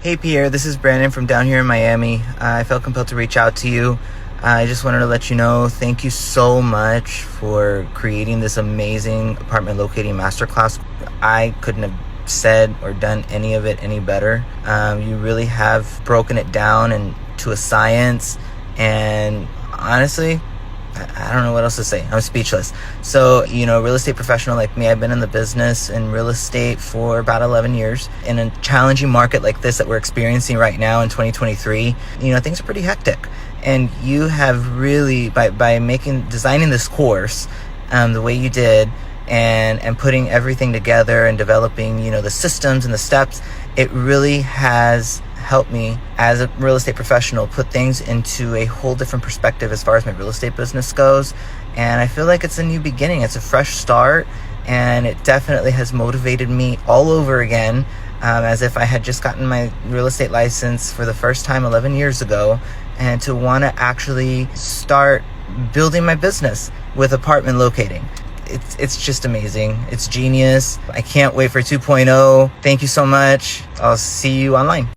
Hey Pierre, this is Brandon from down here in Miami. I felt compelled to reach out to you. I just wanted to let you know, thank you so much for creating this amazing apartment locating masterclass. I couldn't have said or done any of it any better. You really have broken it down into a science, and honestly, I don't know what else to say. I'm speechless. So, real estate professional like me, I've been in the business in real estate for about 11 years. In a challenging market like this that we're experiencing right now in 2023, things are pretty hectic. And you have really, by designing this course the way you did, and putting everything together and developing, the systems and the steps, it really has helped me as a real estate professional put things into a whole different perspective as far as my real estate business goes. And I feel like it's a new beginning. It's a fresh start, and it definitely has motivated me all over again, as if I had just gotten my real estate license for the first time 11 years ago, and to want to actually start building my business with apartment locating. It's just amazing. It's genius. I can't wait for 2.0. Thank you so much. I'll see you online.